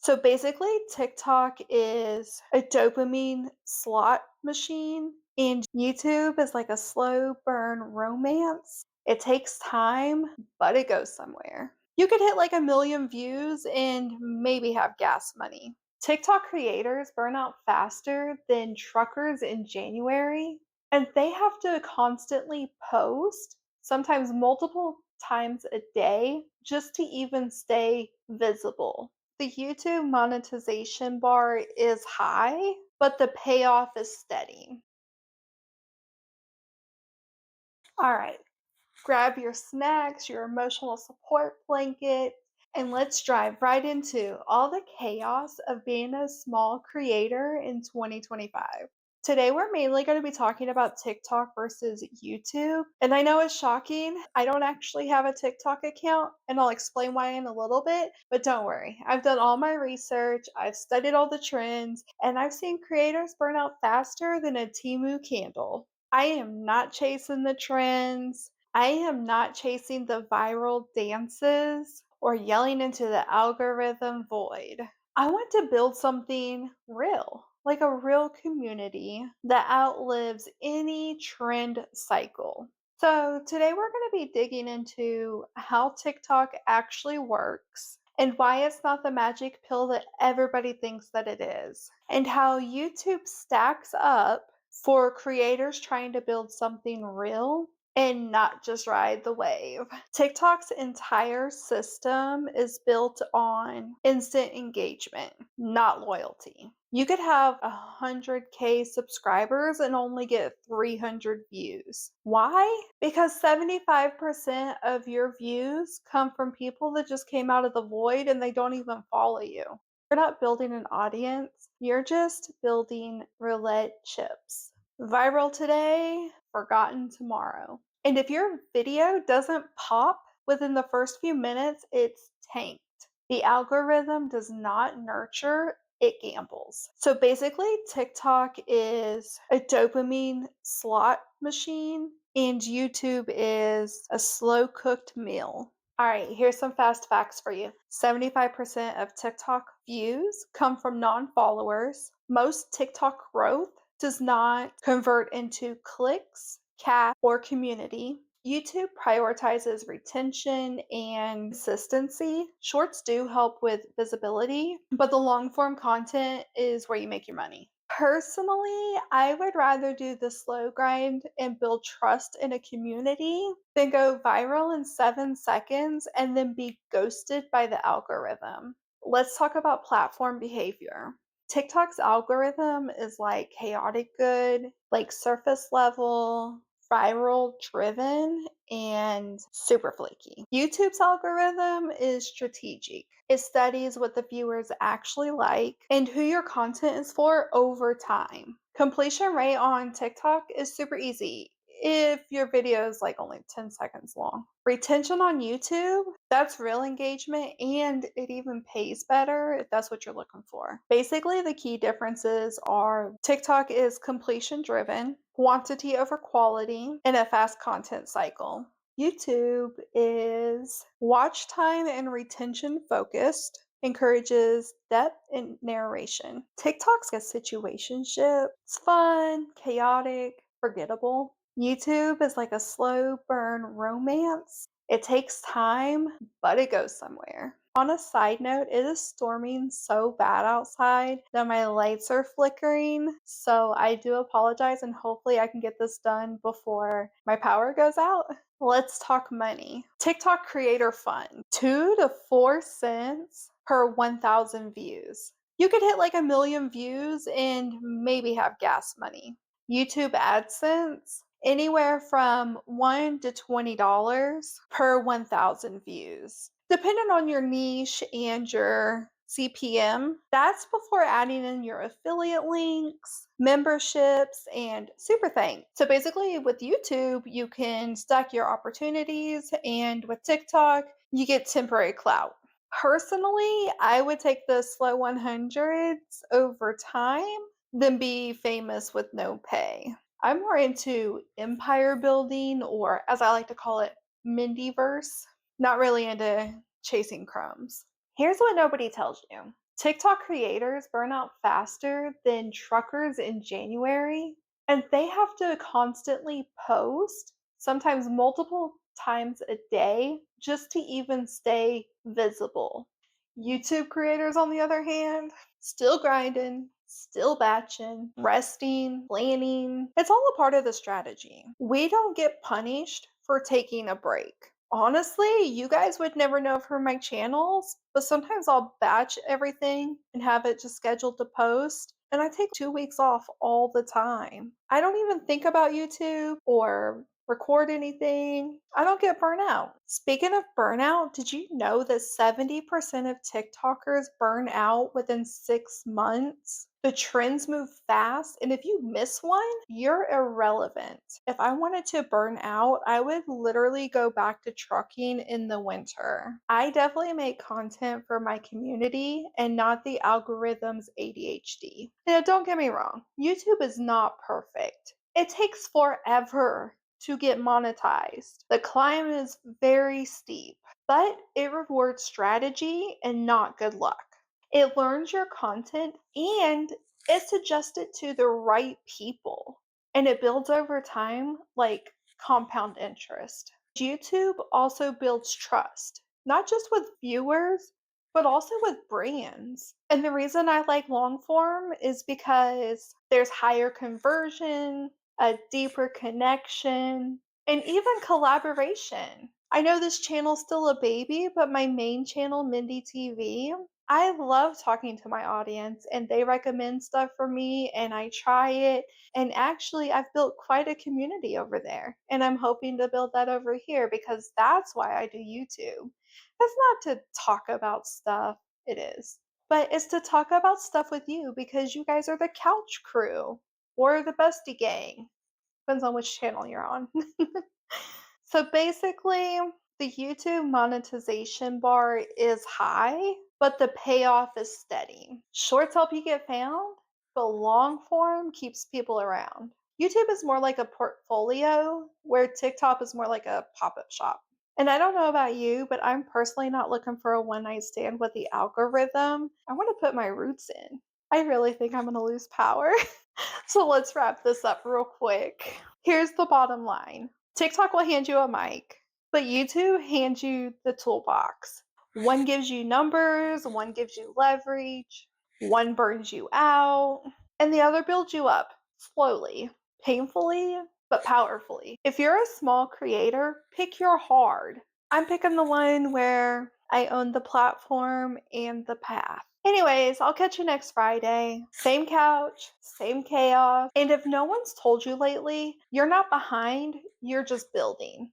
So basically, TikTok is a dopamine slot machine, and YouTube is like a slow burn romance. It takes time, but it goes somewhere. You could hit like a million views and maybe have gas money. TikTok creators burn out faster than truckers in January, and they have to constantly post, sometimes multiple times a day, just to even stay visible. The YouTube monetization bar is high, but the payoff is steady. All right, grab your snacks, your emotional support blanket, and let's dive right into all the chaos of being a small creator in 2025. Today, we're mainly going to be talking about TikTok versus YouTube. And I know it's shocking. I don't actually have a TikTok account, and I'll explain why in a little bit. But don't worry, I've done all my research, I've studied all the trends, and I've seen creators burn out faster than a Timu candle. I am not chasing the trends. I am not chasing the viral dances or yelling into the algorithm void. I want to build something real, like a real community that outlives any trend cycle. So, today we're going to be digging into how TikTok actually works and why it's not the magic pill that everybody thinks that it is, and how YouTube stacks up for creators trying to build something real and not just ride the wave. TikTok's entire system is built on instant engagement, not loyalty. You could have 100K subscribers and only get 300 views. Why? Because 75% of your views come from people that just came out of the void and they don't even follow you. You're not building an audience, you're just building roulette chips. Viral today, forgotten tomorrow. And if your video doesn't pop within the first few minutes, it's tanked. The algorithm does not nurture, it gambles. So basically, TikTok is a dopamine slot machine, and YouTube is a slow cooked meal. All right, here's some fast facts for you. 75% of TikTok views come from non followers. Most TikTok growth does not convert into clicks, CAC, or community. YouTube prioritizes retention and consistency. Shorts do help with visibility, but the long form content is where you make your money. Personally, I would rather do the slow grind and build trust in a community than go viral in 7 seconds and then be ghosted by the algorithm. Let's talk about platform behavior. TikTok's algorithm is like chaotic good, like surface level, viral driven, and super flaky. YouTube's algorithm is strategic. It studies what the viewers actually like and who your content is for over time. Completion rate on TikTok is super easy if your video is like only 10 seconds long. Retention on YouTube, that's real engagement and it even pays better if that's what you're looking for. Basically, the key differences are TikTok is completion driven, quantity over quality, and a fast content cycle. YouTube is watch time and retention focused, encourages depth and narration. TikTok's a situationship. It's fun, chaotic, forgettable. YouTube is like a slow burn romance. It takes time, but it goes somewhere. On a side note, it is storming so bad outside that my lights are flickering. So I do apologize and hopefully I can get this done before my power goes out. Let's talk money. TikTok creator fund, 2 to 4 cents per 1,000 views. You could hit like a million views and maybe have gas money. YouTube AdSense, anywhere from $1 to $20 per 1,000 views. Depending on your niche and your CPM, that's before adding in your affiliate links, memberships, and super thanks. So basically, with YouTube, you can stack your opportunities, and with TikTok, you get temporary clout. Personally, I would take the slow 100s over time than be famous with no pay. I'm more into empire building, or as I like to call it, Mindi-Verse. Not really into chasing crumbs. Here's what nobody tells you. TikTok creators burn out faster than truckers in January, and they have to constantly post, sometimes multiple times a day, just to even stay visible. YouTube creators, on the other hand, still grinding, still batching, resting, planning. It's all a part of the strategy. We don't get punished for taking a break. Honestly, you guys would never know from my channels, but sometimes I'll batch everything and have it just scheduled to post. And I take 2 weeks off all the time. I don't even think about YouTube or record anything. I don't get burnout. Speaking of burnout, did you know that 70% of TikTokers burn out within 6 months? The trends move fast, and if you miss one, you're irrelevant. If I wanted to burn out, I would literally go back to trucking in the winter. I definitely make content for my community and not the algorithm's ADHD. Now, don't get me wrong, YouTube is not perfect. It takes forever to get monetized. The climb is very steep, but it rewards strategy and not good luck. It learns your content and it's adjusted to the right people. And it builds over time like compound interest. YouTube also builds trust, not just with viewers, but also with brands. And the reason I like long form is because there's higher conversion, a deeper connection, and even collaboration. I know this channel's still a baby, but my main channel, Mindy TV, I love talking to my audience and they recommend stuff for me and I try it. And actually, I've built quite a community over there. And I'm hoping to build that over here because that's why I do YouTube. It's not to talk about stuff, it is. But it's to talk about stuff with you because you guys are the couch crew or the bestie gang. Depends on which channel you're on. So basically, the YouTube monetization bar is high, but the payoff is steady. Shorts help you get found, but long form keeps people around. YouTube is more like a portfolio, where TikTok is more like a pop up shop. And I don't know about you, but I'm personally not looking for a one night stand with the algorithm. I want to put my roots in. I really think I'm going to lose power. So let's wrap this up real quick. Here's the bottom line. TikTok will hand you a mic, but YouTube hands you the toolbox. One gives you numbers, one gives you leverage, one burns you out, and the other builds you up slowly, painfully, but powerfully. If you're a small creator, pick your hard. I'm picking the one where I own the platform and the path. Anyways, I'll catch you next Friday. Same couch, same chaos. And if no one's told you lately, you're not behind, you're just building.